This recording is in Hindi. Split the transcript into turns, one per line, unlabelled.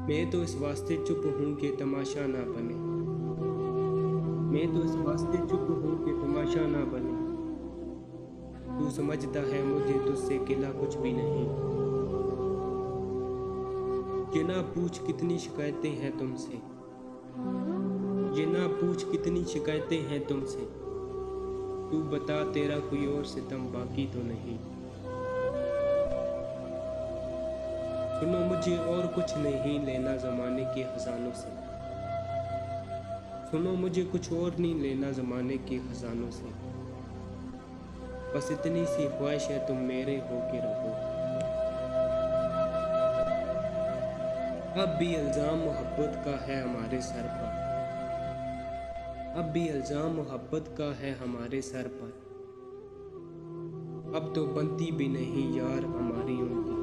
मैं तो इस वास्ते चुप हूँ कि तमाशा ना बने। मैं तो इस वास्ते चुप हूँ कि तमाशा ना बने। तू समझता है मुझे तुझसे गिला कुछ भी नहीं। ये ना पूछ कितनी शिकायतें हैं तुमसे। ये ना पूछ कितनी शिकायतें हैं तुमसे। तू बता तेरा कोई और सितम बाकी तो नहीं। सुनो मुझे और कुछ नहीं लेना ज़माने के खजानों से। सुनो मुझे कुछ और नहीं लेना ज़माने के खजानों से। बस इतनी सी ख्वाहिश है तुम मेरे हो के रहो। अब भी इल्ज़ाम मोहब्बत का है हमारे सर पर। अब भी इल्ज़ाम मोहब्बत का है हमारे सर पर। अब तो बनती भी नहीं यार हमारी उनकी।